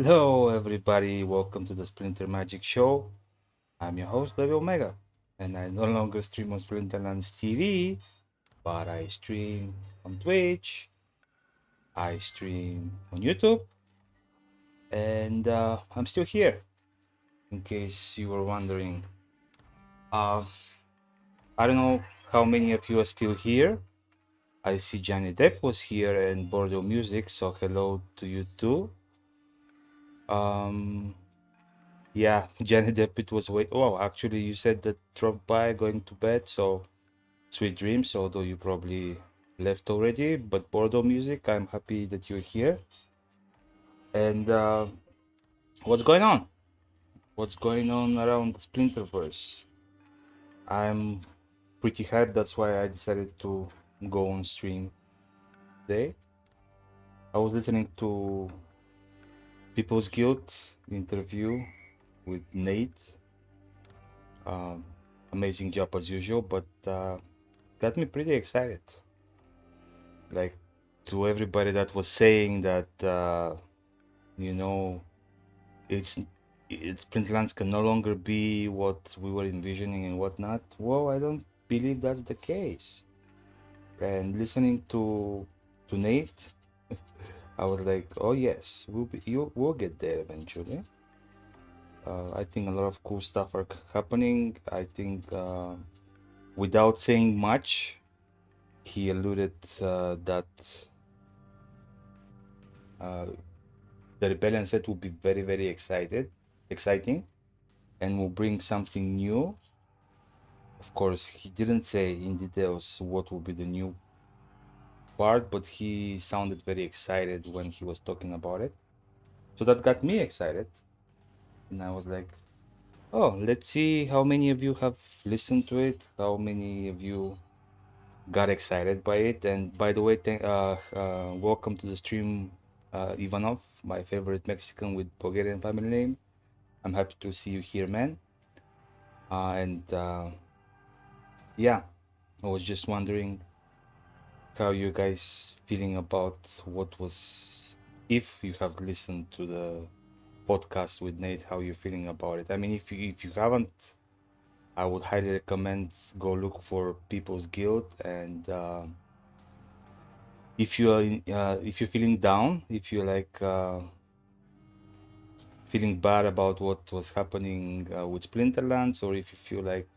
Hello, everybody. Welcome to the Splinter Magic Show. I'm your host, Baby Omega, and I no longer stream on Splinterlands TV, but I stream on Twitch, I stream on YouTube, and I'm still here. In case you were wondering, uh, I don't know how many of you are still here. I see Johnny Depp was here and Bordeaux Music, so hello to you too. Um, Yeah, Johnny Depp, it was wait. Oh, actually, you said that drop by going to bed, so sweet dreams. Although you probably left already, but Bordeaux Music, I'm happy that you're here. And what's going on? What's going on around the Splinterverse? I'm pretty hyped. That's why I decided to go on stream today. I was listening to People's Guild interview with Nate. Um, Amazing job as usual, but got me pretty excited. Like to everybody that was saying that you know it's Printlands can no longer be what we were envisioning and whatnot. Well, I don't believe that's the case. And listening to Nate, I was like, oh yes, we'll get there eventually. I think a lot of cool stuff are happening. I think without saying much, he alluded that uh, the rebellion set will be very exciting, and will bring something new. Of course, he didn't say in details what will be the new part, but he sounded very excited when he was talking about it. So that got me excited, and I was like, oh, let's see how many of you have listened to it, how many of you got excited by it. And by the way, welcome to the stream, Ivanov, my favorite Mexican with Bulgarian family name. I'm happy to see you here, man. And yeah, I was just wondering how you guys feeling about what was, if you have listened to the podcast with Nate, how you feeling about it. I mean, if you haven't, I would highly recommend go look for People's Guild. And if you're feeling down, if you're like feeling bad about what was happening with Splinterlands, or if you feel like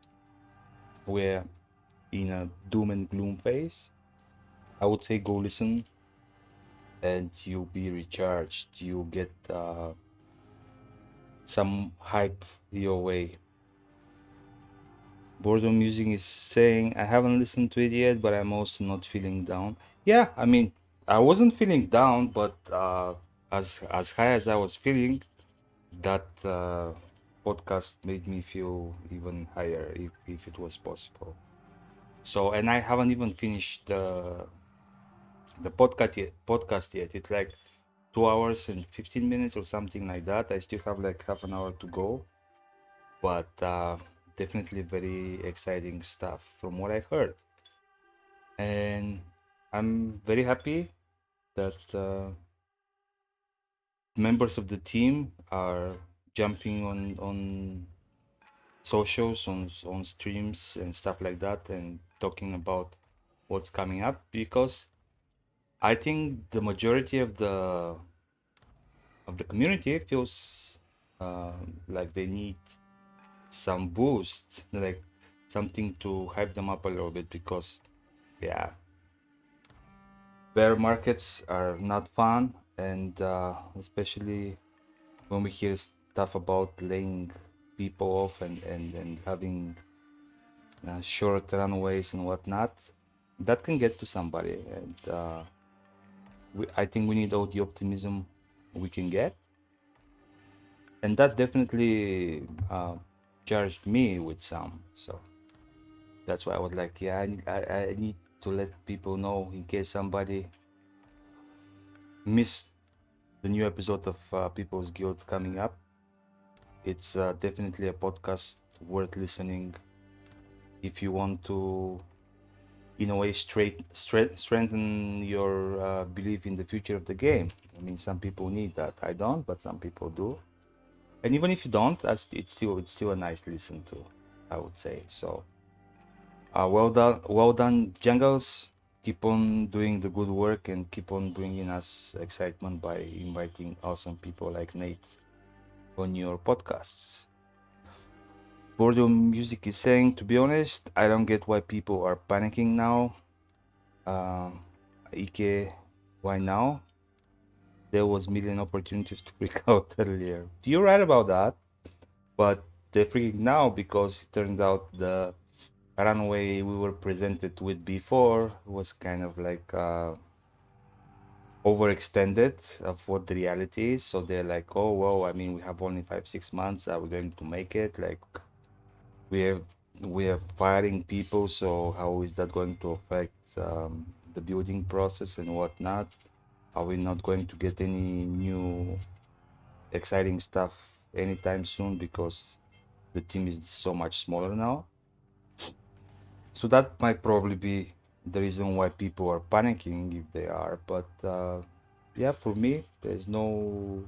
we're in a doom and gloom phase, I would say go listen and you'll be recharged. You'll get some hype your way. Boredom Music is saying, I haven't listened to it yet, but I'm also not feeling down. Yeah, I mean, I wasn't feeling down, but as high as I was feeling, that podcast made me feel even higher if it was possible. So, and I haven't even finished the podcast yet. It's like 2 hours and 15 minutes or something like that. I still have like half an hour to go, but definitely very exciting stuff from what I heard. And I'm very happy that members of the team are jumping on socials, on streams and stuff like that, and talking about what's coming up, because I think the majority of the community feels like they need some boost, like something to hype them up a little bit, because yeah, bear markets are not fun, and especially when we hear stuff about laying people off and having short runaways and whatnot, that can get to somebody. And I think we need all the optimism we can get, and that definitely charged me with some. So that's why I was like, yeah, I need to let people know in case somebody missed the new episode of People's Guild coming up. It's definitely a podcast worth listening if you want to in a way strengthen your belief in the future of the game. I mean, some people need that. I don't, but some people do. And even if you don't, it's still a nice listen to, I would say. So, well done, Jungles. Keep on doing the good work and keep on bringing us excitement by inviting awesome people like Nate on your podcasts. Bordeaux Music is saying, to be honest, I don't get why people are panicking now. Um, Ike, why now? There was million opportunities to freak out earlier. You're right about that, but they're freaking now because it turned out the runway we were presented with before was kind of like overextended of what the reality is. So they're like, oh, well, I mean, we have only 5, 6 months. Are we going to make it? Like, we have we are firing people, so how is that going to affect the building process and whatnot? Are we not going to get any new exciting stuff anytime soon because the team is so much smaller now? So that might probably be the reason why people are panicking if they are. But yeah, for me, there's no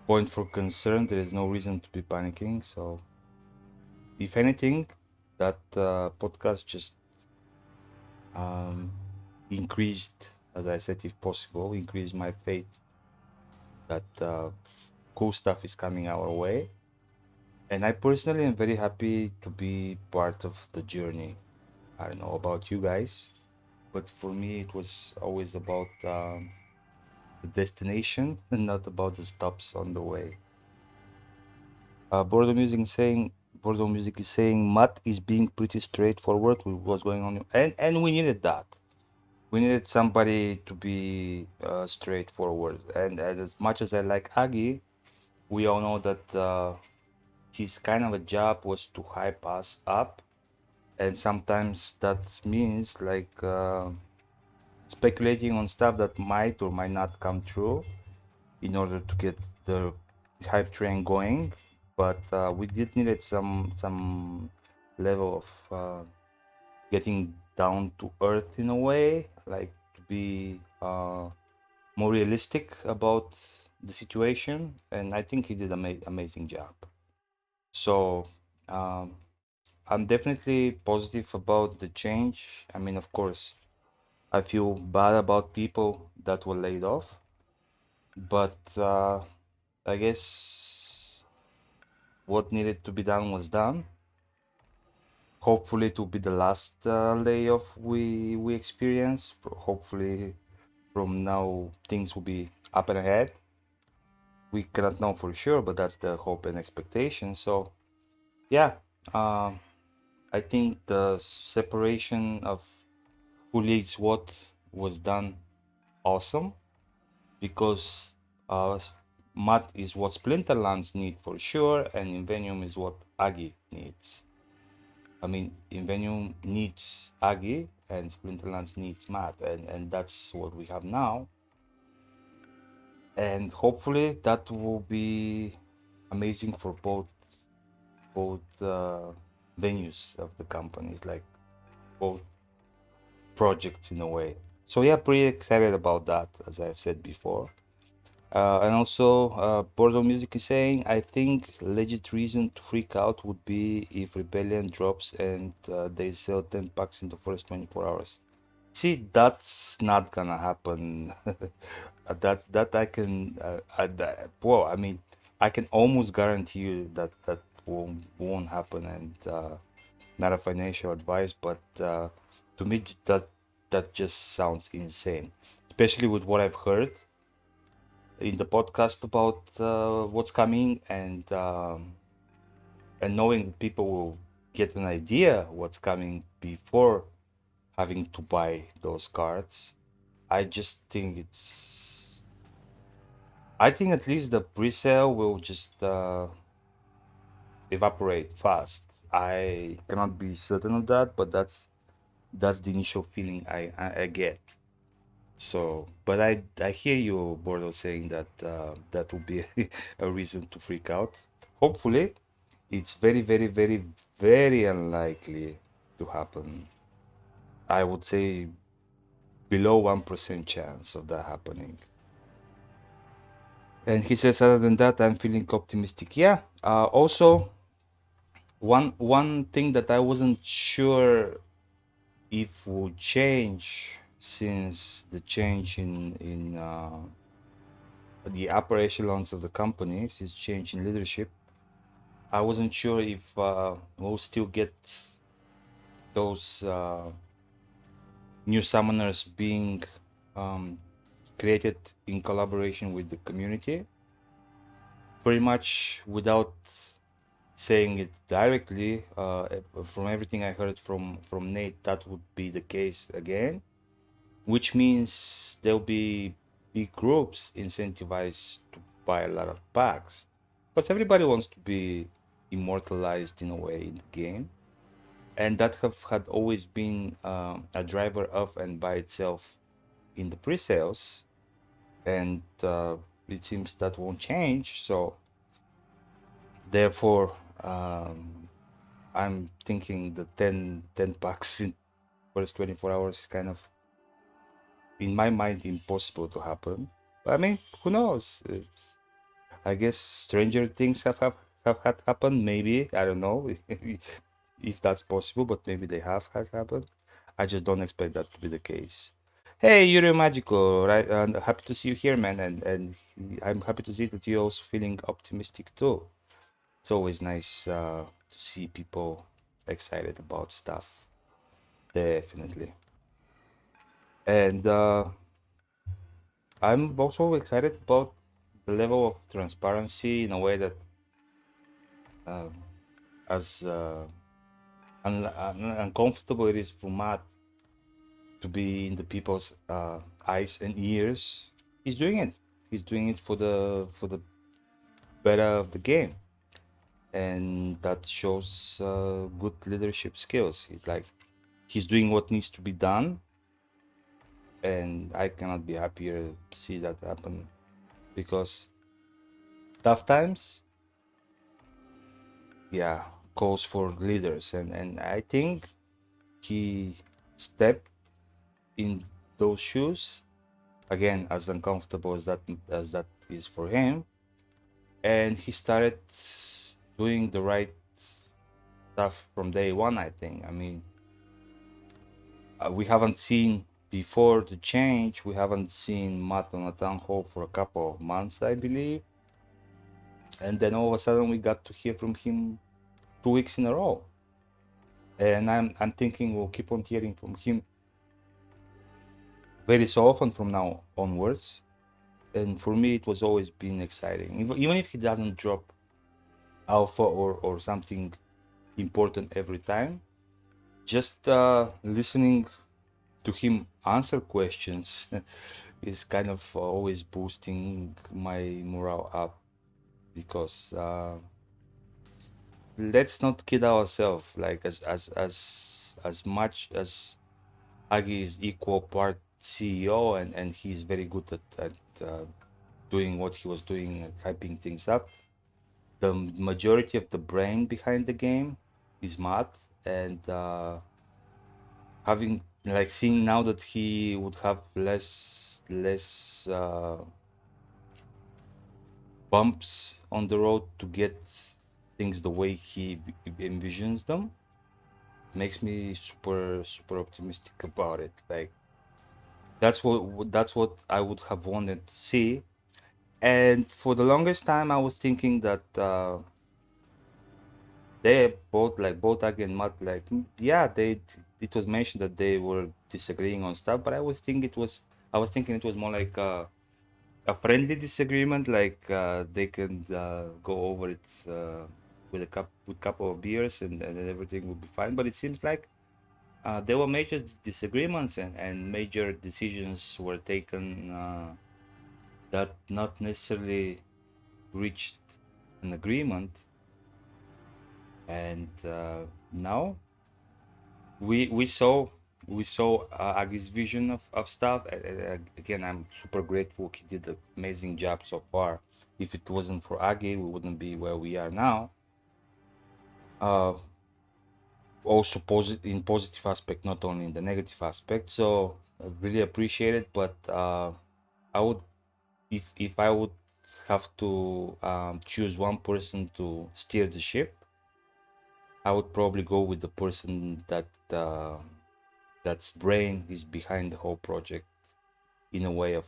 point for concern. There is no reason to be panicking. So if anything, that podcast just um, increased, as I said, if possible, increased my faith that cool stuff is coming our way. And I personally am very happy to be part of the journey. I don't know about you guys, but for me, it was always about the destination and not about the stops on the way. Bordeaux Music is saying, Bordeaux Music is saying, Matt is being pretty straightforward with what's going on, and we needed that. We needed somebody to be straightforward. And as much as I like Aggie, we all know that his kind of a job was to hype us up, and sometimes that means like speculating on stuff that might or might not come true in order to get the hype train going. But we did needed some level of getting down to earth in a way, like to be more realistic about the situation, and I think he did an amazing job. So um, I'm definitely positive about the change. I mean, of course, I feel bad about people that were laid off, but I guess what needed to be done was done. Hopefully, it will be the last layoff we experience. Hopefully, from now things will be up and ahead. We cannot know for sure, but that's the hope and expectation. So yeah, um, I think the separation of who leads what was done awesome because uh, Matt is what Splinterlands need for sure, and Invenium is what Aggie needs. I mean, Invenium needs Aggie, and Splinterlands needs Matt, and that's what we have now. And hopefully that will be amazing for both venues of the companies, like both projects in a way. So yeah, pretty excited about that, as I've said before. And also, Bordeaux Music is saying, I think legit reason to freak out would be if Rebellion drops and they sell 10 packs in the first 24 hours. See, that's not gonna happen. That I can, well, I mean, I can almost guarantee you that that won't happen, and not a financial advice, but to me that just sounds insane, especially with what I've heard in the podcast about what's coming, and knowing people will get an idea what's coming before having to buy those cards. I just think I think at least the pre-sale will just evaporate fast. I cannot be certain of that, but that's the initial feeling I get. So, but I hear you, Bordo, saying that that would be a reason to freak out. Hopefully, it's very, very, very, very unlikely to happen. I would say below 1% chance of that happening. And he says, other than that, I'm feeling optimistic. Yeah. Also, one thing that I wasn't sure if would change since the change in the upper echelons of the company, since change in leadership, I wasn't sure if we'll still get those new summoners being um, created in collaboration with the community, pretty much without saying it directly. From everything I heard from Nate, that would be the case again, which means there'll be big groups incentivized to buy a lot of packs, because everybody wants to be immortalized in a way in the game, and that have had always been a driver of and by itself in the pre-sales, and it seems that won't change. So therefore, I'm thinking the 10 packs in first 24 hours is kind of, in my mind, impossible to happen. But I mean, who knows? I guess stranger things have had happened. Maybe, I don't know if that's possible, but maybe they have had happened. I just don't expect that to be the case. Hey, you're magical, right? And happy to see you here, man. And I'm happy to see that you're also feeling optimistic too. It's always nice to see people excited about stuff. Definitely. And I'm also excited about the level of transparency in a way that, uh, as uncomfortable it is for Matt to be in the people's eyes and ears, he's doing it. He's doing it for the better of the game, and that shows good leadership skills. He's doing what needs to be done, and I cannot be happier to see that happen, because tough times, yeah, calls for leaders, and I think he stepped in those shoes again, as uncomfortable as that is for him, and he started doing the right stuff from day one. I think. I mean, we haven't seen before the change. We haven't seen Matt on a town hall for a couple of months, I believe, and then all of a sudden we got to hear from him 2 weeks in a row, and I'm thinking we'll keep on hearing from him very so often from now onwards. And for me, it was always been exciting, even if he doesn't drop alpha or something important every time. Just listening to him answer questions is kind of always boosting my morale up, because let's not kid ourselves. Like, as much as Agi is equal part CEO, and he's very good at doing what he was doing and hyping things up, the majority of the brain behind the game is Matt, and having, like, seeing now that he would have less bumps on the road to get things the way he envisions them, makes me super optimistic about it. Like, that's what I would have wanted to see. And for the longest time I was thinking that they both, like both Agi and Matt, like, yeah, it was mentioned that they were disagreeing on stuff, but I was thinking it was more like a friendly disagreement, like they can go over it with with couple of beers, and then everything will be fine. But it seems like there were major disagreements, and major decisions were taken that not necessarily reached an agreement. And now we saw Agi's vision of stuff. Again, I'm super grateful. He did an amazing job so far. If it wasn't for Agi, we wouldn't be where we are now. Uh, also in positive aspect, not only in the negative aspect. So I really appreciate it. But I would, if I would have to choose one person to steer the ship, I would probably go with the person that's brain is behind the whole project in a way of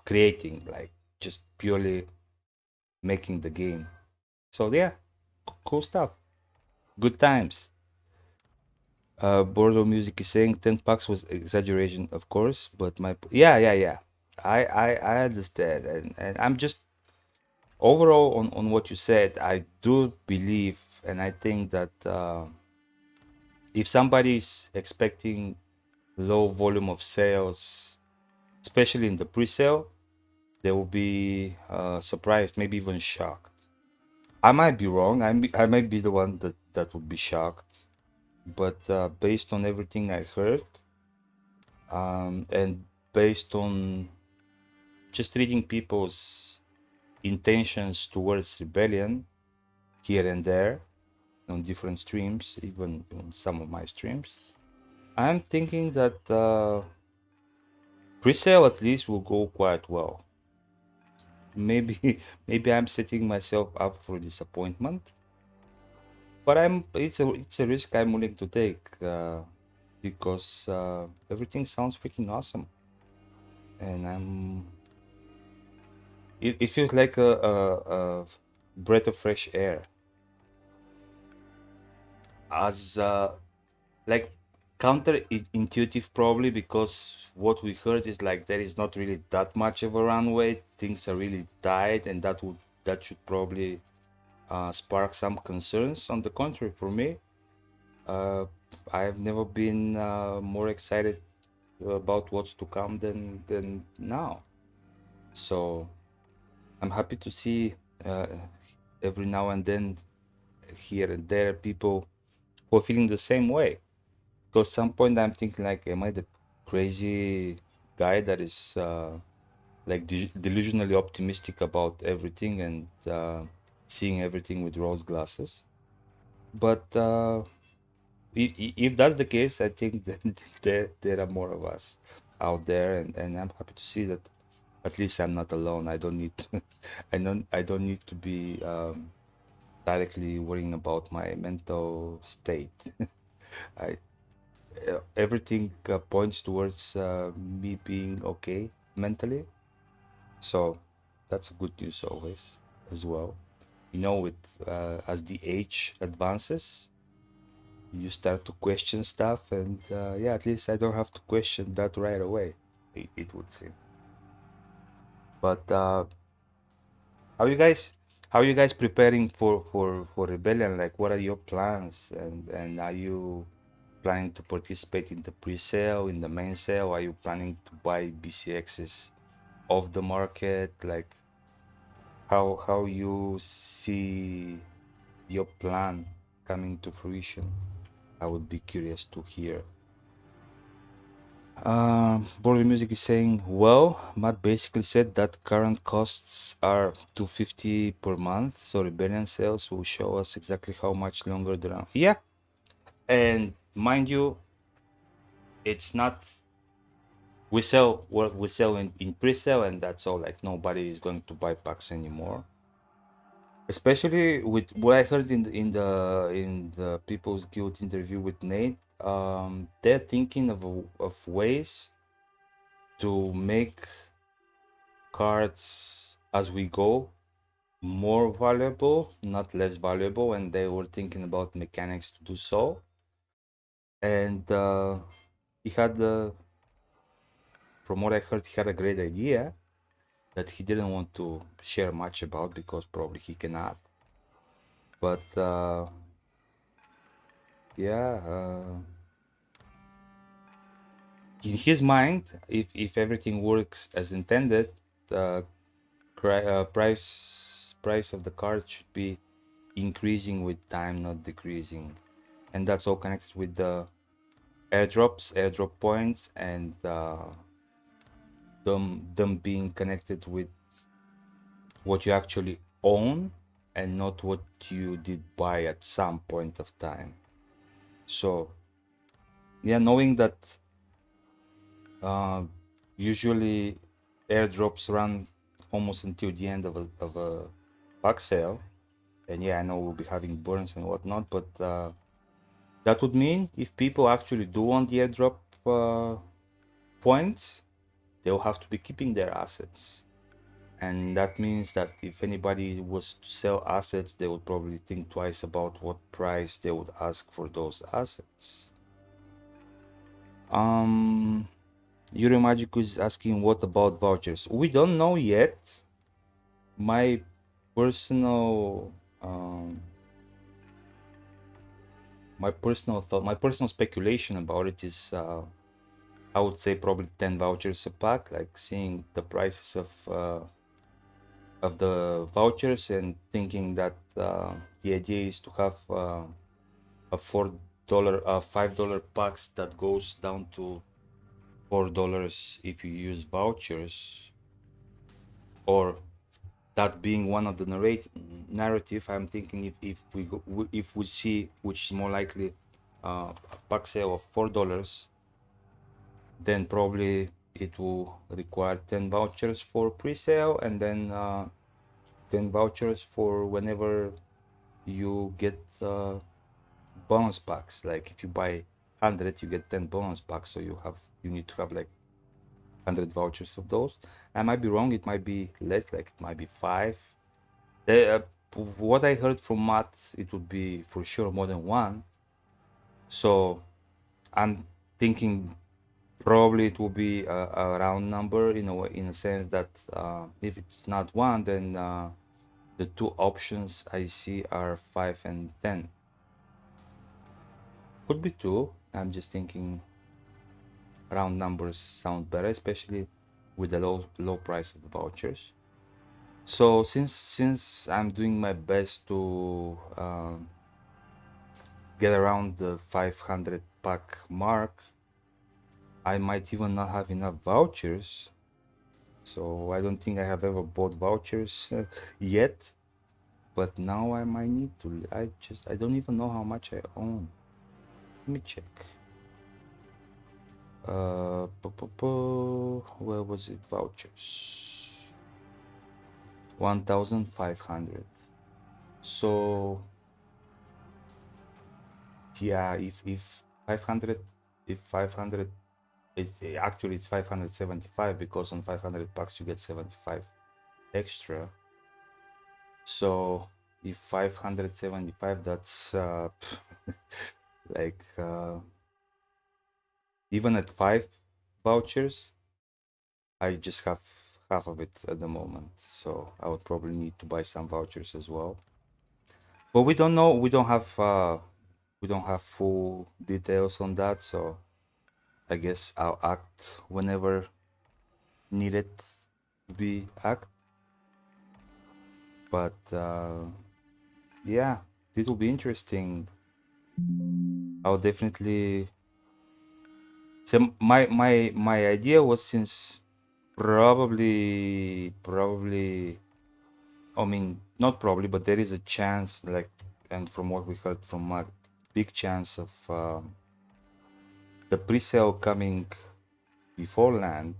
creating, like just purely making the game. So yeah, cool stuff. Good times. Bordeaux Music is saying 10 bucks was exaggeration, of course, but yeah. I understand, and I'm just overall on what you said. I do believe, and I think that if somebody is expecting low volume of sales, especially in the pre-sale, they will be surprised, maybe even shocked. I might be wrong. I might be the one that would be shocked, but based on everything I heard, and based on just reading people's intentions towards rebellion here and there on different streams, even on some of my streams, I'm thinking that pre-sale at least will go quite well. Maybe maybe I'm setting myself up for disappointment, but it's a risk I'm willing to take because everything sounds freaking awesome, and it feels like a breath of fresh air. As like counterintuitive probably, because what we heard is like there is not really that much of a runway, things are really tight, and that should probably spark some concerns. On the contrary, for me, uh, I've never been more excited about what's to come than now. So I'm happy to see uh, every now and then, here and there, people who are feeling the same way. Because some point I'm thinking like, am I the crazy guy that is like delusionally optimistic about everything and seeing everything with rose glasses? But if that's the case, I think that there are more of us out there, and I'm happy to see that at least I'm not alone. I don't need I don't need to be directly worrying about my mental state. I Everything points towards me being okay mentally. So that's good news always as well. With as the age advances, you start to question stuff, and yeah, at least I don't have to question that right away. It would seem. But how you guys preparing for rebellion? Like, what are your plans, and are you planning to participate in the pre-sale, in the main sale? Are you planning to buy BCXs off the market? Like, how you see your plan coming to fruition? I would be curious to hear. Border Music is saying, well, Matt basically said that current costs are 250 per month, so Rebellion sales will show us exactly how much longer the run. Yeah, and mind you, it's not. We sell what we sell in pre-sale, and that's all. Like, nobody is going to buy packs anymore. Especially with what I heard in the People's Guild interview with Nate. They're thinking of ways to make cards as we go more valuable, not less valuable, and they were thinking about mechanics to do so. And he had, from what I heard, he had a great idea that he didn't want to share much about because probably he cannot. But yeah, in his mind, if everything works as intended, the price of the card should be increasing with time, not decreasing, and that's all connected with the airdrop points, and them being connected with what you actually own and not what you did buy at some point of time. So yeah, knowing that uh, usually airdrops run almost until the end of a pack sale, and yeah, I know we'll be having burns and whatnot, but that would mean if people actually do want the airdrop points, they'll have to be keeping their assets. And that means that if anybody was to sell assets, they would probably think twice about what price they would ask for those assets. Yuri Magic is asking, what about vouchers? We don't know yet. My personal thought, my personal speculation about it is I would say probably 10 vouchers a pack, like seeing the prices of the vouchers and thinking that the idea is to have a $4 $5 packs that goes down to $4 if you use vouchers, or that being one of the narrative. I'm thinking if we see, which is more likely, a pack sale of $4, then probably it will require 10 vouchers for pre-sale, and then 10 vouchers for whenever you get bonus packs. Like if you buy 100, you get 10 bonus packs, so you need to have like 100 vouchers of those. I might be wrong, it might be less, like it might be 5. What I heard from Matt, it would be for sure more than 1. So I'm thinking probably it will be a round number in a sense that if it's not 1, then the two options I see are 5 and 10. Could be 2. I'm just thinking round numbers sound better, especially with the low price of the vouchers. So since I'm doing my best to get around the 500 pack mark, I might even not have enough vouchers. So I don't think I have ever bought vouchers yet, but now I might need to. I don't even know how much I own. Let me check. Where was it? Vouchers. 1,500. So yeah, if 500, if 500, actually it's 575, because on 500 bucks you get 75 extra. So if 575, that's like even at 5 vouchers, I just have half of it at the moment. So I would probably need to buy some vouchers as well. But we don't know. We don't have full details on that. So I guess I'll act whenever needed to be act. But yeah, it will be interesting. I'll definitely. So my idea was, since probably, I mean, not probably, but there is a chance, like, and from what we heard from Mark, big chance of the pre-sale coming before land.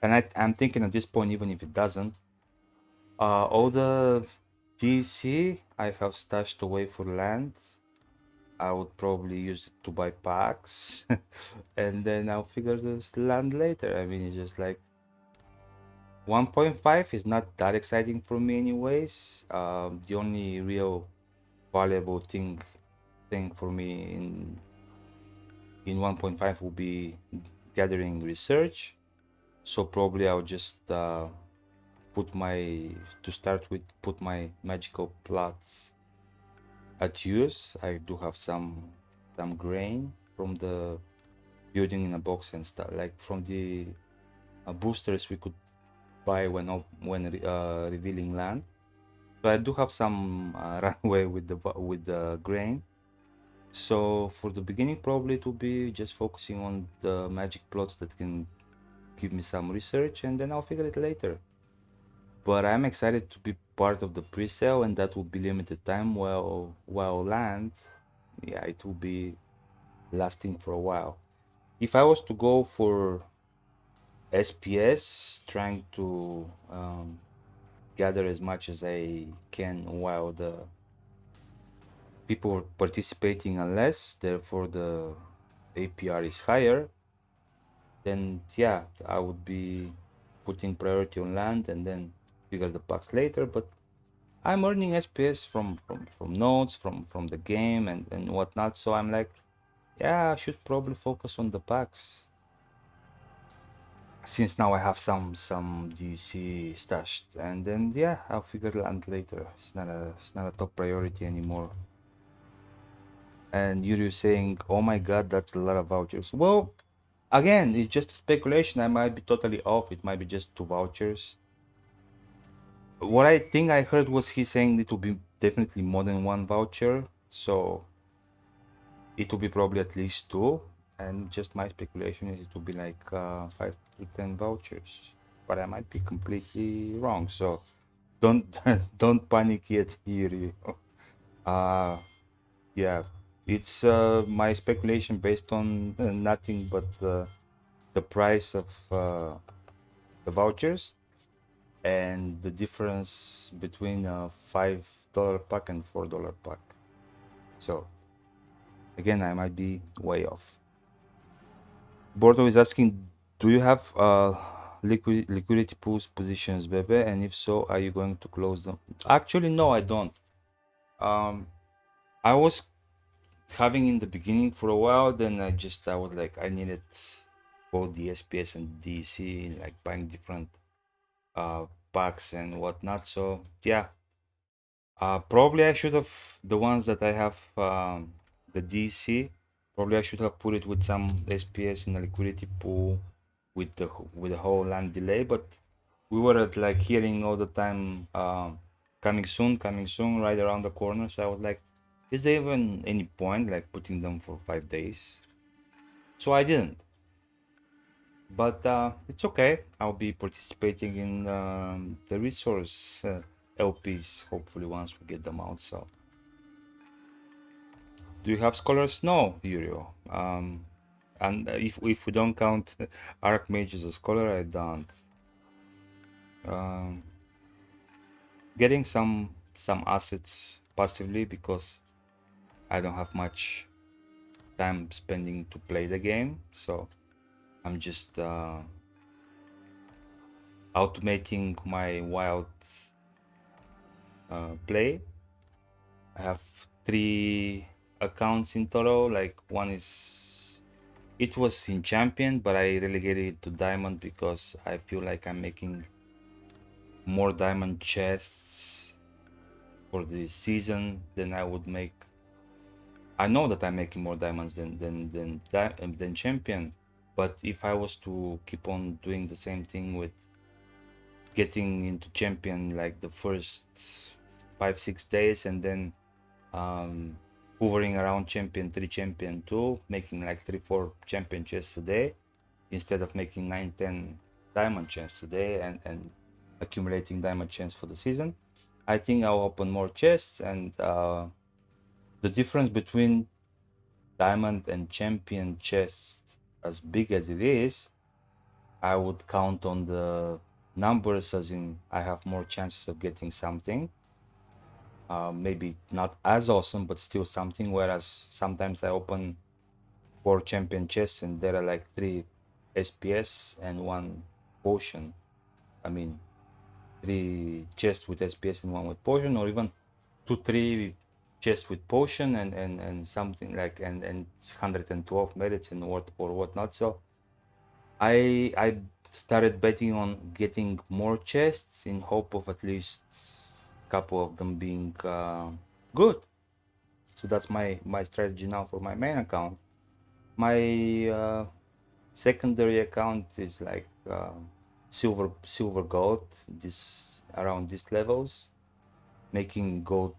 And I'm thinking at this point, even if it doesn't, all the DC I have stashed away for land, I would probably use it to buy packs, and then I'll figure this land later. I mean, it's just like 1.5 is not that exciting for me anyways. The only real valuable thing for me in 1.5 will be gathering research. So probably I'll just put my magical plots at use. I do have some grain from the building in a box and stuff, like from the boosters we could buy when revealing land. So I do have some runway with the grain. So for the beginning, probably it will be just focusing on the magic plots that can give me some research, and then I'll figure it later. But I'm excited to be part of the pre-sale, and that will be limited time while land yeah, it will be lasting for a while. If I was to go for SPS, trying to gather as much as I can while the people participating are less, therefore the APR is higher, then yeah, I would be putting priority on land and then figure the packs later. But I'm earning SPS from nodes, from the game and whatnot. So I'm like, yeah, I should probably focus on the packs. Since now I have some DC stashed, and then yeah, I'll figure land later. It's not a top priority anymore. And you're saying, oh my god, that's a lot of vouchers. Well, again, it's just speculation. I might be totally off. It might be just 2 vouchers. What I think I heard was he saying it will be definitely more than 1 voucher. So it will be probably at least two. And just my speculation is it will be like 5 to 10 vouchers. But I might be completely wrong. So don't don't panic yet here. Uh yeah, it's my speculation based on nothing but the price of the vouchers and the difference between a $5 pack and $4 pack. So again, I might be way off. Bordo is asking, do you have liquidity pools positions, Bebe? And if so, are you going to close them? Actually, no, I don't. Um, I was having in the beginning for a while, then I was like, I needed both the SPS and DC, like buying different packs and whatnot. So yeah, probably I should have the ones that I have, the DC. Probably I should have put it with some SPS in a liquidity pool with the whole land delay. But we were at like hearing all the time, coming soon, right around the corner. So I was like, is there even any point like putting them for 5 days? So I didn't. But it's okay. I'll be participating in the resource LPs hopefully once we get them out. So, do you have scholars? No, Yurio. And if we don't count Archmage as a scholar, I don't. Um, Getting some assets passively because I don't have much time spending to play the game. So I'm just automating my wild play. I have 3 accounts in total. Like one is, it was in champion, but I relegated it to diamond because I feel like I'm making more diamond chests for the season than I would make. I know that I'm making more diamonds than champion, but if I was to keep on doing the same thing with getting into champion like the first 5-6 days and then hovering around champion 3, champion 2, making like 3-4 champion chests a day instead of making 9-10 diamond chests a day and accumulating diamond chests for the season. I think I'll open more chests, and the difference between diamond and champion chests, as big as it is, I would count on the numbers, as in I have more chances of getting something. Maybe not as awesome, but still something. Whereas sometimes I open 4 champion chests and there are like 3 SPS and 1 potion. I mean, 3 chests with SPS and 1 with potion, or even 2-3 chests with potion and something like and 112 merits and what or whatnot. So I started betting on getting more chests in hope of at least a couple of them being good. So that's my strategy now for my main account. My secondary account is like silver gold, this around these levels, making gold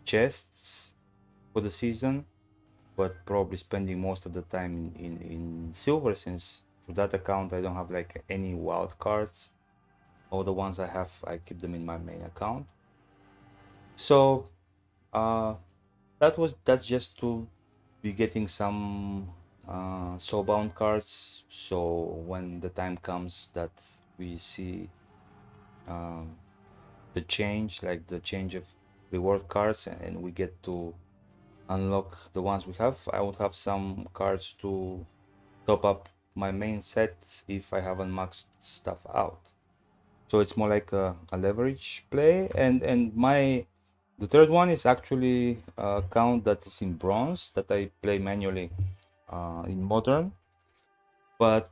chests for the season, but probably spending most of the time in silver, since for that account I don't have like any wild cards. All the ones I have, I keep them in my main account. So That's just to be getting some soulbound cards, so when the time comes that we see um, the change, like the change of reward cards, and we get to unlock the ones we have, I would have some cards to top up my main set if I haven't maxed stuff out. So it's more like a leverage play. And my the third one is actually a account that is in bronze that I play manually in modern, but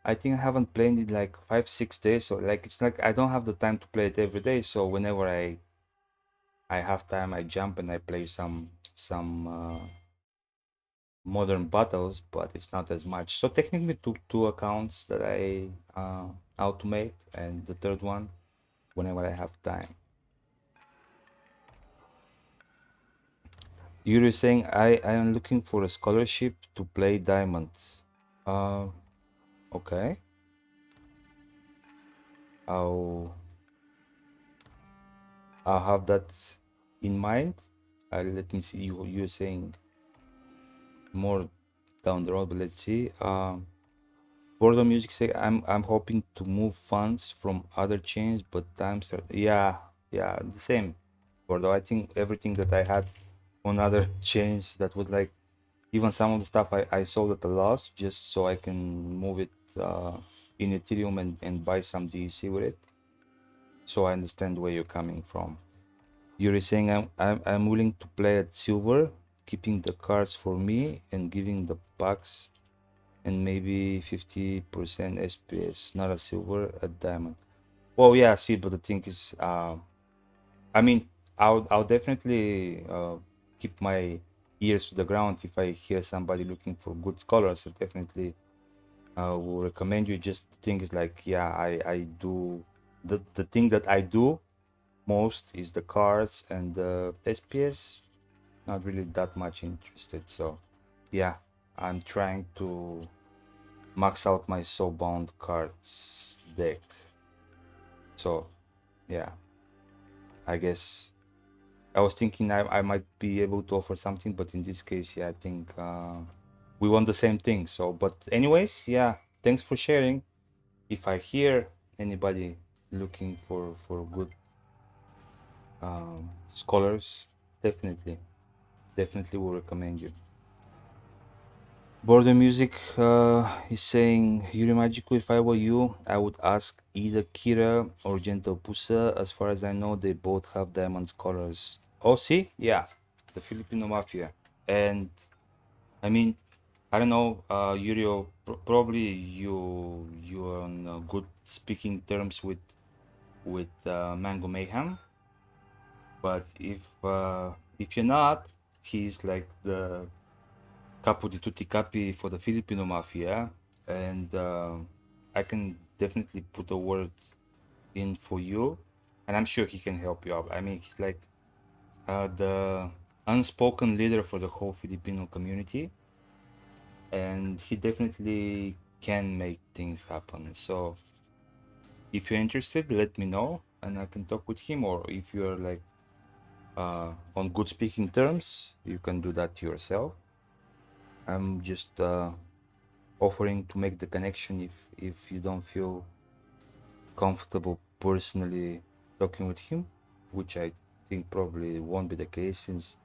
I think I haven't played it like 5 6 days. So like it's like I don't have the time to play it every day. So whenever I have time, I jump and I play some modern battles, but it's not as much. So technically, two accounts that I automate, and the third one whenever I have time. You're saying I am looking for a scholarship to play diamonds. Uh, okay. I'll I'll have that in mind. Let me see. You're saying more down the road, but let's see. Boredom Music say I'm hoping to move funds from other chains, but times are yeah the same. Although I think everything that I had on other chains that was like even some of the stuff I sold at a loss just so I can move it in Ethereum and buy some DEC with it. So I understand where you're coming from. You're saying I'm willing to play at silver, keeping the cards for me and giving the packs and maybe 50% SPS, not a silver, a diamond. Well, yeah, see, but the thing is, I mean, I'll definitely keep my ears to the ground if I hear somebody looking for good scholars. I definitely will recommend you. Just the thing is like, yeah, I do the thing that I do most is the cards and the SPS. Not really that much interested. So, yeah, I'm trying to max out my soulbound cards deck. So, yeah, I guess I was thinking I might be able to offer something, but in this case, yeah, I think we want the same thing. So, but anyways, yeah, thanks for sharing. If I hear anybody looking for good scholars, definitely will recommend you. Border Music is saying, Yuri Magico, if I were you, I would ask either Kira or Gentle Pusa. As far as I know, they both have diamond scholars. Oh, see? Yeah, the Filipino Mafia. And I mean, I don't know, Yuri, probably you're on good speaking terms with Mango Mayhem. But if you're not, he's like the capo di tutti capi for the Filipino Mafia, and I can definitely put a word in for you, and I'm sure he can help you out. I mean, he's like the unspoken leader for the whole Filipino community, and he definitely can make things happen. So if you're interested, let me know, and I can talk with him. Or if you're like on good speaking terms, you can do that yourself. I'm just offering to make the connection if you don't feel comfortable personally talking with him, which I think probably won't be the case since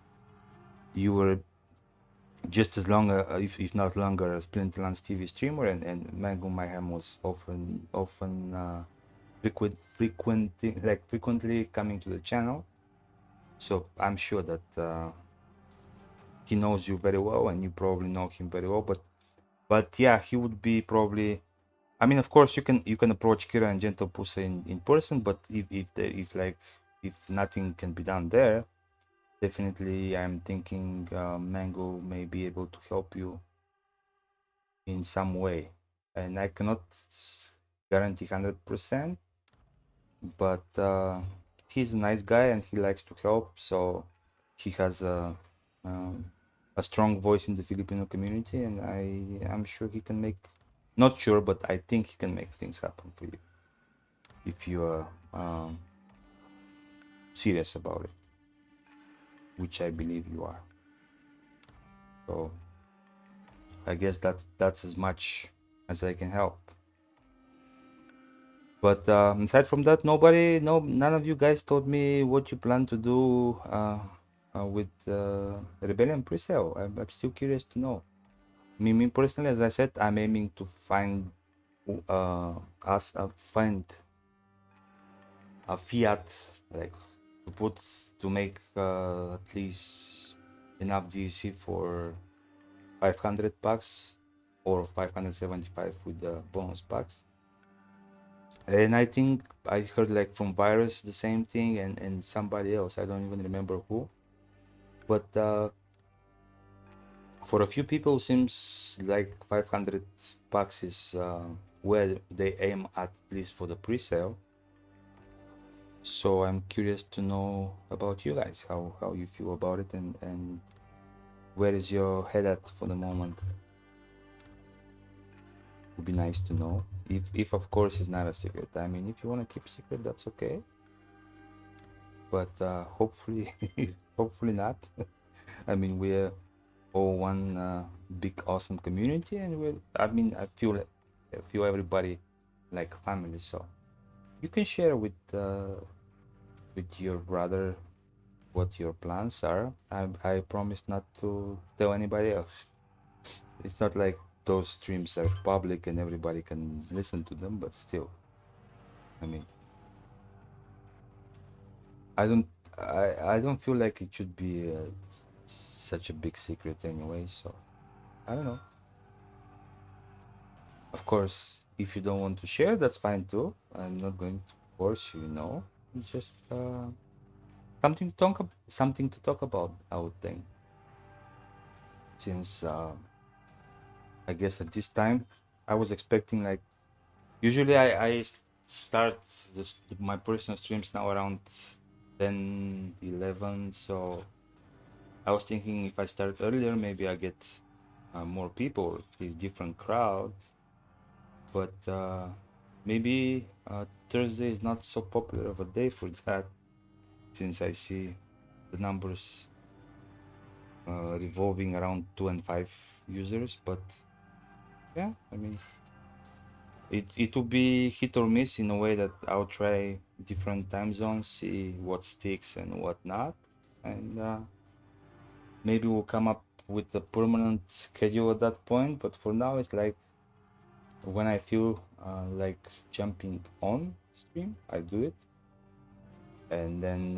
you were just as long if not longer a Splinterlands TV streamer, and Mango Mayhem was often frequently coming to the channel. So I'm sure that he knows you very well and you probably know him very well, but yeah, he would be probably. I mean, of course, you can approach Kira and Gentle Pusa in person, but if nothing can be done there, definitely I'm thinking Mango may be able to help you in some way, and I cannot guarantee 100%, but he's a nice guy and he likes to help, so he has um, a strong voice in the Filipino community, and I'm sure he can make. Not sure, but I think he can make things happen for you if you are serious about it, which I believe you are. So I guess that's as much as I can help. But aside from that, none of you guys told me what you plan to do with Rebellion pre-sale. I'm still curious to know. Me personally, as I said, I'm aiming to find find a fiat, like to make at least enough DC for 500 packs or 575 with the bonus packs. And I think I heard like from Virus the same thing, and somebody else, I don't even remember who. But for a few people, seems like 500 packs is where they aim at least for the pre-sale. So I'm curious to know about you guys, how you feel about it, and where is your head at for the moment. Would be nice to know. If of course it's not a secret. I mean, if you want to keep secret, that's okay. But hopefully, hopefully not. I mean, we're all one big awesome community, and I mean, I feel everybody like family. So you can share with your brother what your plans are. I promise not to tell anybody else. It's not like those streams are public and everybody can listen to them, but still, I mean, I don't I don't feel like it should be such a big secret anyway. So I don't know. Of course, if you don't want to share, that's fine too. I'm not going to force you. No, it's just something to talk about. I would think, since I guess at this time, I was expecting like usually I start my personal streams now around 10, 11. So I was thinking if I start earlier, maybe I get more people, a different crowd. But maybe Thursday is not so popular of a day for that, since I see the numbers revolving around 2 and 5 users. But yeah, I mean, it will be hit or miss in a way that I'll try different time zones, see what sticks and what not, and maybe we'll come up with a permanent schedule at that point. But for now, it's like when I feel like jumping on stream, I do it, and then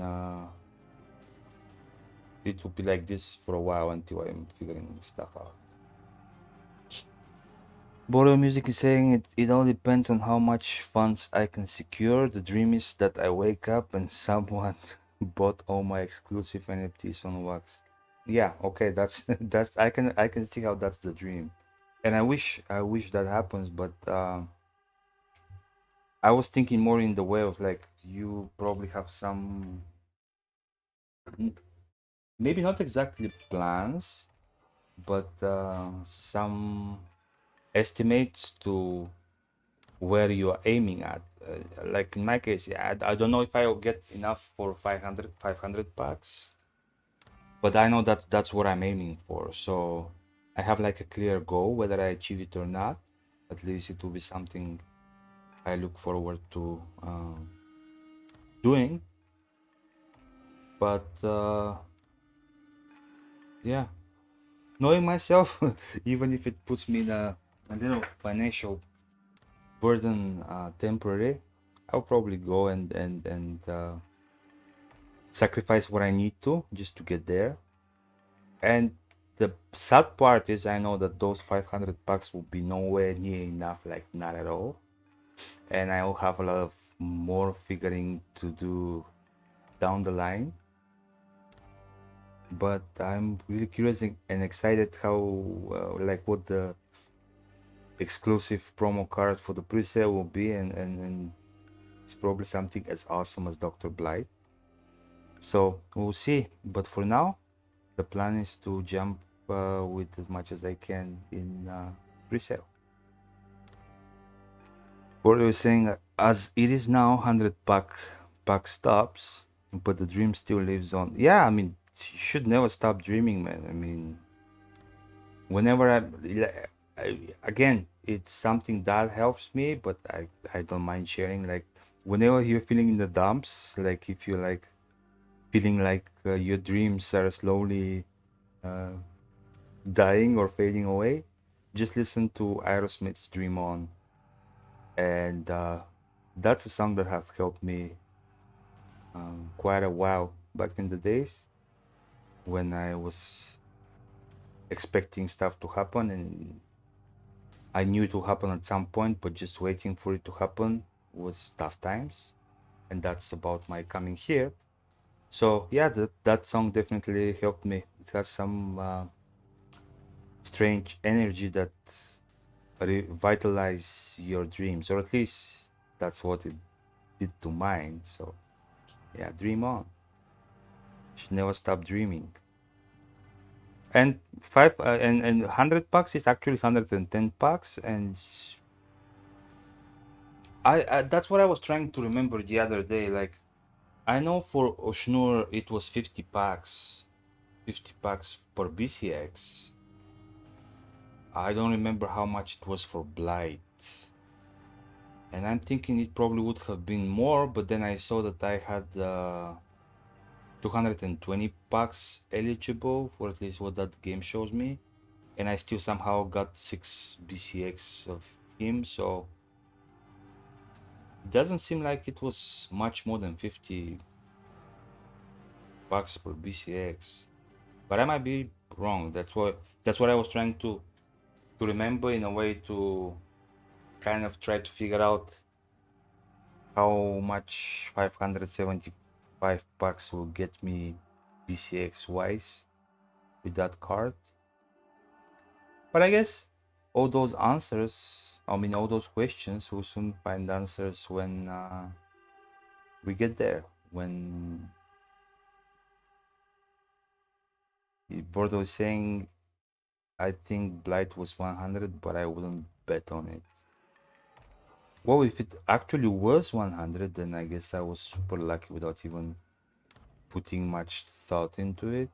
it will be like this for a while until I'm figuring stuff out. Borrow Music is saying it all depends on how much funds I can secure. The dream is that I wake up and someone bought all my exclusive NFTs on wax. Yeah, okay, that's that's I can see how that's the dream. And I wish that happens, but I was thinking more in the way of like you probably have some maybe not exactly plans, but some estimates to where you are aiming at. Like in my case, yeah, I don't know if I'll get enough for 500 packs, but I know that that's what I'm aiming for. So I have like a clear goal, whether I achieve it or not. At least it will be something I look forward to doing. But yeah, knowing myself, even if it puts me in a little financial burden temporary, I'll probably go and sacrifice what I need to just to get there. And the sad part is I know that those 500 bucks will be nowhere near enough, like not at all. And I will have a lot of more figuring to do down the line. But I'm really curious and excited how like what the exclusive promo card for the pre-sale will be, and it's probably something as awesome as Dr. Blight. So we'll see. But for now, the plan is to jump with as much as I can in pre-sale. What I was saying, as it is now 100 pack stops, but the dream still lives on. Yeah, I mean, you should never stop dreaming, man. I mean, whenever again, it's something that helps me, but I don't mind sharing. Like whenever you're feeling in the dumps, like if you're like feeling like your dreams are slowly uh, dying or fading away, just listen to Aerosmith's Dream On. And that's a song that have helped me quite a while back in the days when I was expecting stuff to happen, and I knew it will happen at some point, but just waiting for it to happen was tough times. And that's about my coming here. So yeah, that song definitely helped me. It has some strange energy that revitalize your dreams, or at least that's what it did to mine. So yeah, dream on. Should never stop dreaming. And five and 100 bucks is actually 110 bucks, and I that's what I was trying to remember the other day. Like I know for Oshnur it was 50 bucks per BCX. I don't remember how much it was for Blight. And I'm thinking it probably would have been more, but then I saw that I had 220 bucks eligible for at least what that game shows me. And I still somehow got 6 BCX of him, so it doesn't seem like it was much more than 50 bucks per BCX. But I might be wrong. That's what I was trying to remember in a way to kind of try to figure out how much 575 bucks will get me BCX wise with that card. But I guess all those answers, I mean, all those questions, we'll soon find answers when we get there. When Bordo is saying, I think Blight was 100, but I wouldn't bet on it. Well, if it actually was 100, then I guess I was super lucky without even putting much thought into it.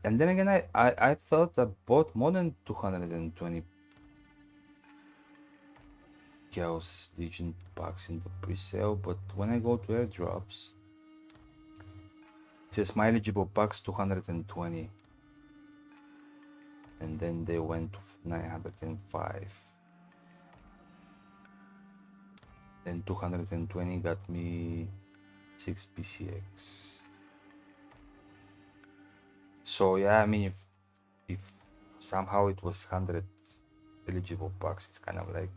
And then again, I thought I bought more than 220 Chaos Legion packs in the pre-sale, but when I go to airdrops, it says my eligible packs 220. And then they went to 905. Then 220 got me 6 BCX. So yeah, I mean, if somehow it was 100 eligible packs, it's kind of like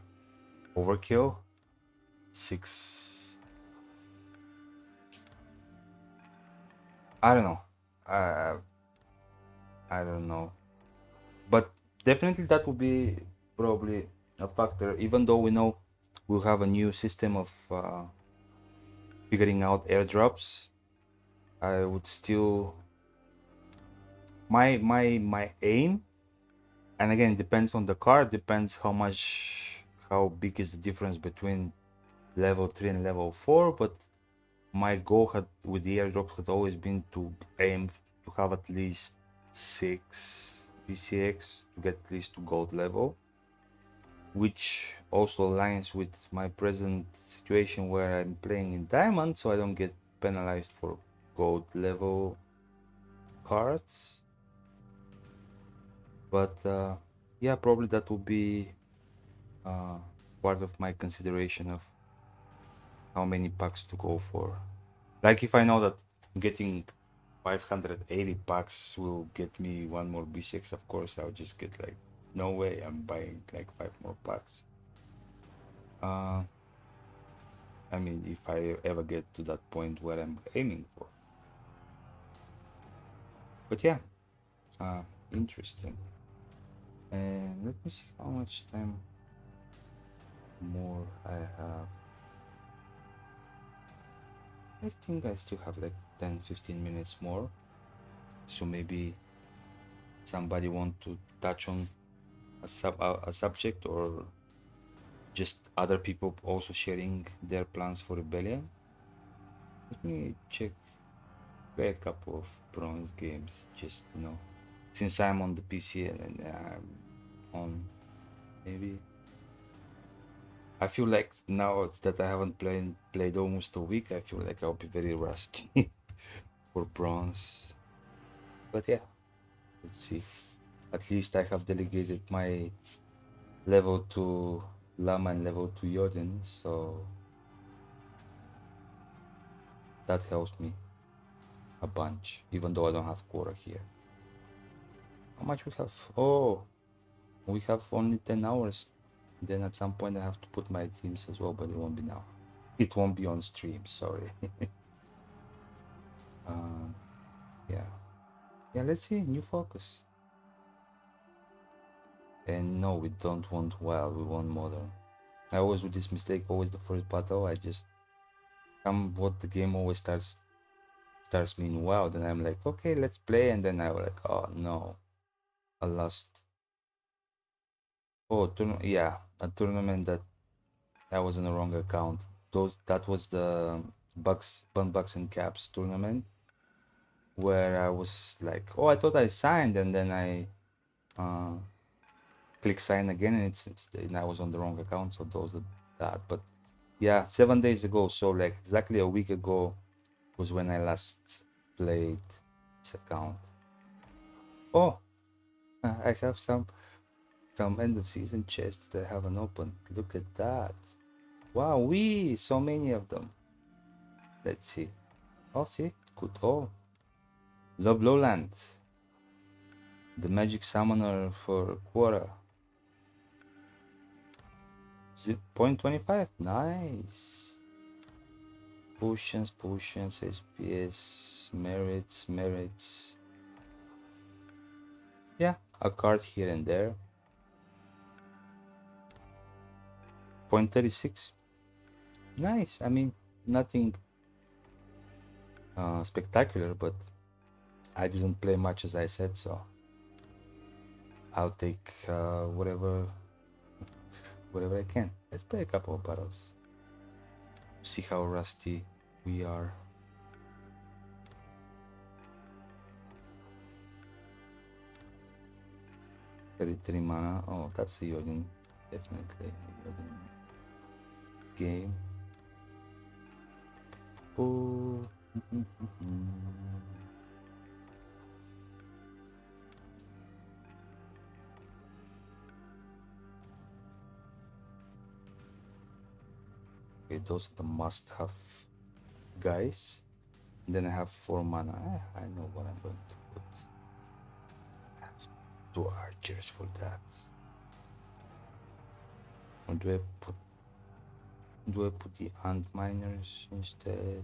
overkill. 6. I don't know. I don't know. But definitely that would be probably a factor, even though we know we'll have a new system of figuring out airdrops. I would still my aim, and again, depends on the card, depends how big is the difference between level 3 and level 4, but my goal had with the airdrops had always been to aim to have at least 6 BCX to get at least to gold level, which also aligns with my present situation where I'm playing in diamond, so I don't get penalized for gold level cards. But yeah, probably that will be part of my consideration of how many packs to go for. Like if I know that getting 580 packs will get me one more B6, of course I'll just get like, no way, I'm buying like 5 more packs. I mean, if I ever get to that point where I'm aiming for. But yeah, interesting. And let me see how much time more I have. I think I still have like 10-15 minutes more. So maybe somebody want to touch on a subject, or just other people also sharing their plans for rebellion. Let me check play a couple of bronze games, just since I'm on the PC and I'm on maybe. I feel like now that I haven't played almost a week, I feel like I'll be very rusty for bronze. But yeah, let's see. At least I have delegated my level to Lama and level to Yodin, so that helps me a bunch, even though I don't have Quora here. How much we have? Oh, we have only 10 hours. Then at some point I have to put my teams as well, but it won't be now. It won't be on stream, sorry. uh, yeah. Yeah, let's see, new focus. And no, we don't want wild, we want modern. I always do this mistake, always the first battle, I just what the game always starts me in wild, and I'm like, okay, let's play, and then I was like, oh no, I lost. Oh, yeah, a tournament that was on the wrong account. That was the Bucks and Caps tournament where I was like, oh, I thought I signed, and then I uh, click sign again, and and I was on the wrong account, so those are that. But yeah, 7 days ago, so like exactly a week ago was when I last played this account. Oh, I have some end of season chests that I haven't opened. Look at that! Wow, so many of them. Let's see. Oh, see, good. Oh, Love Lowland, the magic summoner for Quora. 0.25. Nice. Potions, SPS, merits. Yeah, a card here and there. 0.36. Nice. I mean, nothing spectacular, but I didn't play much as I said, so I'll take whatever I can. Let's play a couple of battles. See how rusty we are. 33 mana. Oh, that's a Yodin. Definitely a Yodin game. Oh. Okay, those are the must-have guys. And then I have 4 mana. I know what I'm going to put. I have 2 archers for that. Or do I put the ant miners instead?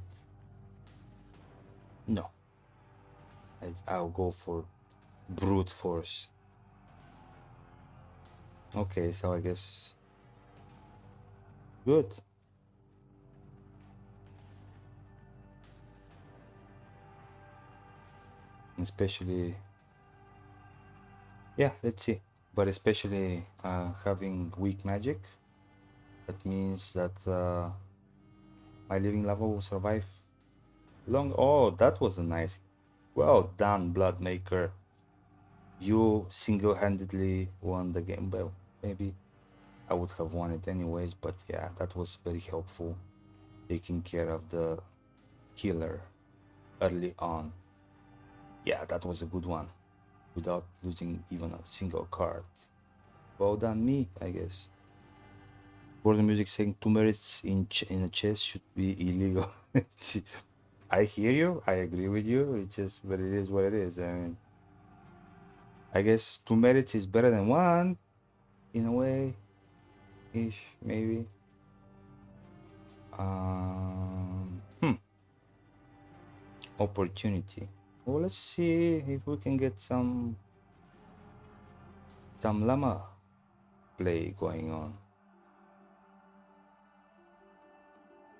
No. I'll go for brute force. Okay, so I guess good. Especially, yeah, let's see. But especially having weak magic, that means that my living lava will survive long. Oh, that was a nice. Well done, Bloodmaker. You single-handedly won the game. Well, maybe I would have won it anyways, but yeah, that was very helpful. Taking care of the killer early on. Yeah, that was a good one. Without losing even a single card. Well done me, I guess. Border music saying 2 merits in a chess should be illegal. I hear you. I agree with you. It's just, but it is what it is. I mean, I guess 2 merits is better than 1 in a way, ish, maybe. Hmm. Opportunity. Well, let's see if we can get some llama play going on.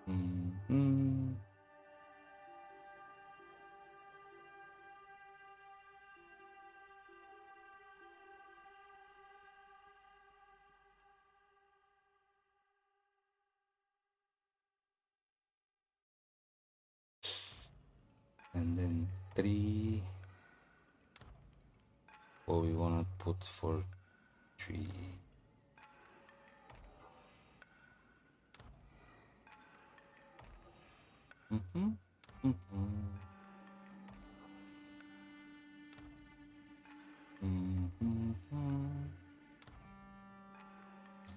Hmm. And then 3. Or we wanna put for 3. Mm-hmm. Mm-hmm. Mm-hmm.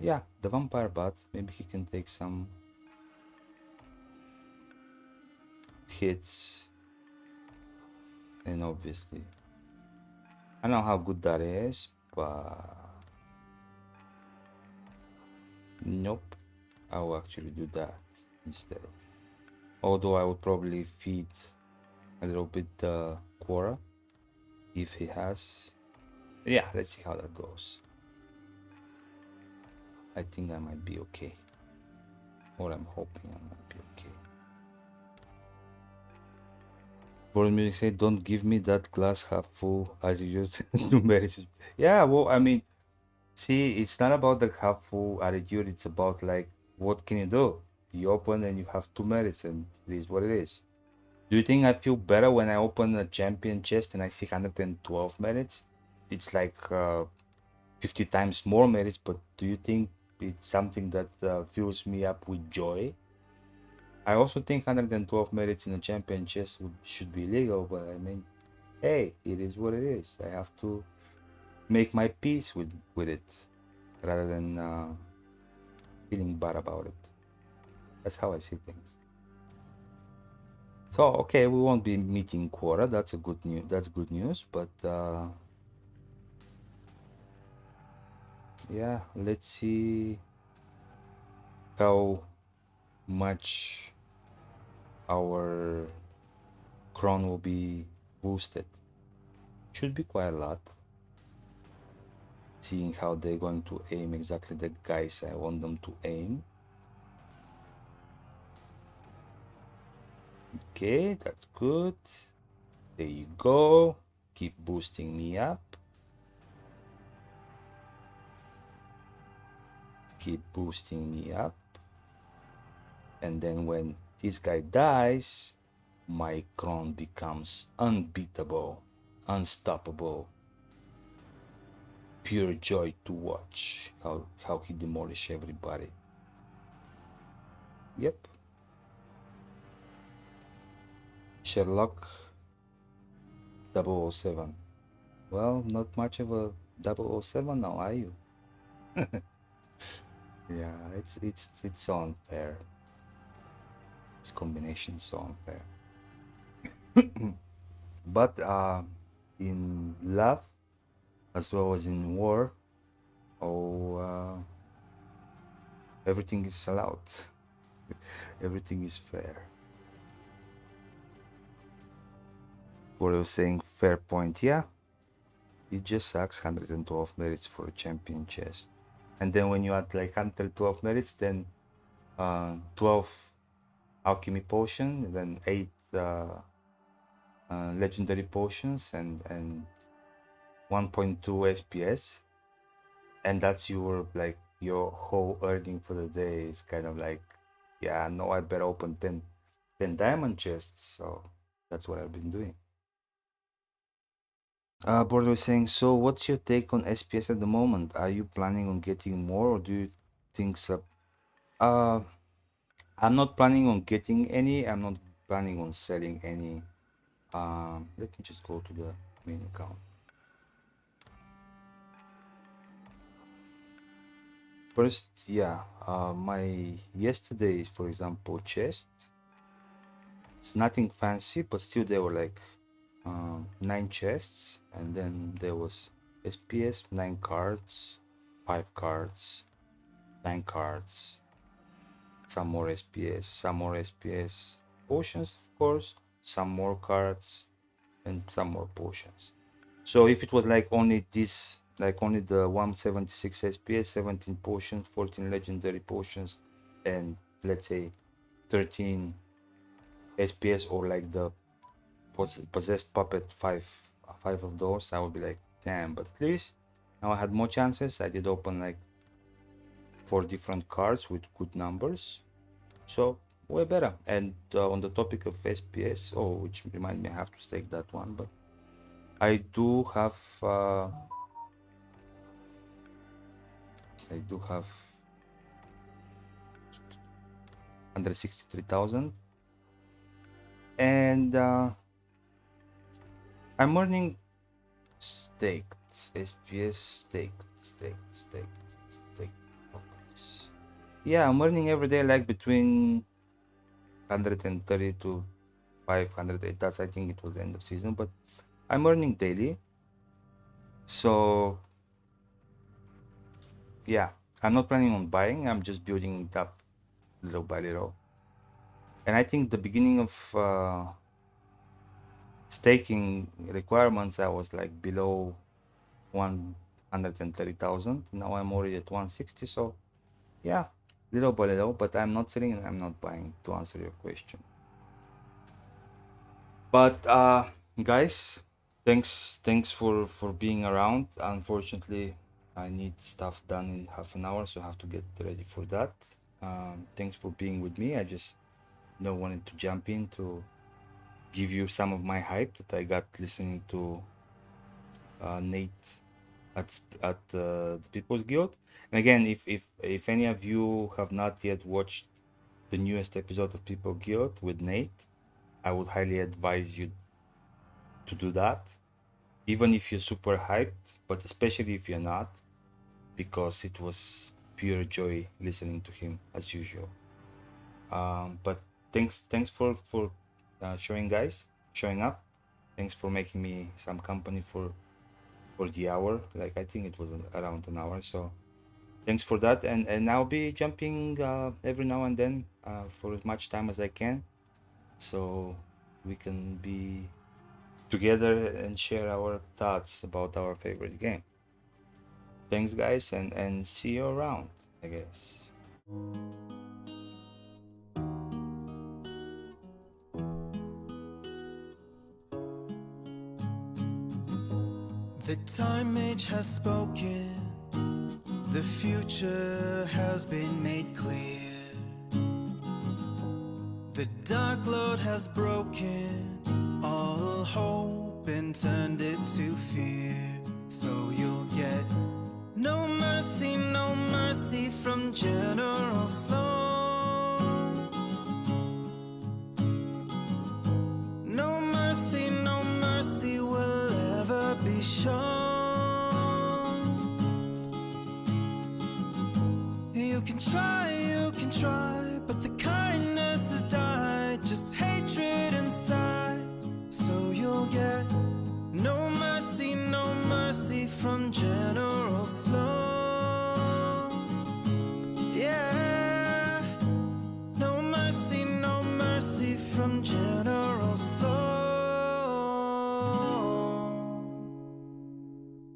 Yeah, the vampire bat. Maybe he can take some hits. And obviously, I don't know how good that is, but nope. I will actually do that instead. Although I would probably feed a little bit the Quora if he has. Yeah, let's see how that goes. I think I might be okay. Or I'm hoping I might be okay. World Music say, don't give me that glass half full attitude to marriage. Yeah, well, I mean, see, it's not about the half full attitude, it's about like, what can you do? You open and you have 2 merits, and it is what it is. Do you think I feel better when I open a champion chest and I see 112 merits? It's like 50 times more merits, but do you think it's something that fills me up with joy? I also think 112 merits in a champion chest should be legal, but I mean, hey, it is what it is. I have to make my peace with it rather than feeling bad about it. That's how I see things. So okay, we won't be meeting quota. That's a good news. That's good news. But yeah, let's see how much our cron will be boosted. Should be quite a lot. Seeing how they're going to aim exactly the guys I want them to aim. Okay, that's good. There you go. Keep boosting me up. Keep boosting me up. And then when this guy dies, my cron becomes unbeatable, unstoppable. Pure joy to watch how he demolish everybody. Yep. Sherlock 007. Well, not much of a 007 now, are you? Yeah, it's so unfair. This combination is so unfair. But in love as well as in war, oh, everything is allowed. Everything is fair. What I was saying, fair point. Yeah, it just sucks. 112 merits for a champion chest, and then when you add like 112 merits, then 12 alchemy potion, and then 8 legendary potions, and 1.2 SPS, and that's your like your whole earning for the day. Is kind of like, yeah, no, I better open 10 diamond chests. So that's what I've been doing. Bordo is saying, so what's your take on SPS at the moment? Are you planning on getting more, or do you think so? Uh, I'm not planning on getting any. I'm not planning on selling any. Let me just go to the main account. First, yeah, my yesterday's, for example, chest. It's nothing fancy, but still there were like 9 chests, and then there was SPS 9 cards, 5 cards, 9 cards, some more SPS, potions, of course, some more cards, and some more potions. So if it was like only this, like only the 176 SPS, 17 potions, 14 legendary potions, and let's say 13 SPS, or like the possessed puppet, five of those, I would be like, damn. But at least now I had more chances. I did open like 4 different cards with good numbers, so way better. And on the topic of FPS, oh, which remind me, I have to stake that one, but I do have I do have 163,000, and I'm earning staked SPS staked tokens. Yeah, I'm earning every day like between 130 to 500. That's, I think it was the end of season, but I'm earning daily. So yeah, I'm not planning on buying. I'm just building it up little by little. And I think the beginning of staking requirements, I was like below 130,000. Now I'm already at 160. So yeah, little by little, but I'm not selling and I'm not buying, to answer your question. But guys, thanks for being around. Unfortunately, I need stuff done in half an hour, so I have to get ready for that. Thanks for being with me. I just wanted to jump in to give you some of my hype that I got listening to Nate at the People's Guild. And again, if any of you have not yet watched the newest episode of People Guild with Nate, I would highly advise you to do that, even if you're super hyped, but especially if you're not, because it was pure joy listening to him as usual. But thanks for showing up. Thanks for making me some company for the hour. Like, I think it was around an hour. So thanks for that. And I'll be jumping every now and then for as much time as I can, so we can be together and share our thoughts about our favorite game. Thanks, guys, and see you around, I guess. The time age has spoken, the future has been made clear. The dark lord has broken all hope and turned it to fear. So you'll get no mercy from General Sloan. No mercy will ever be shown. You can try, but the kindness has died, just hatred inside. So you'll get no mercy from General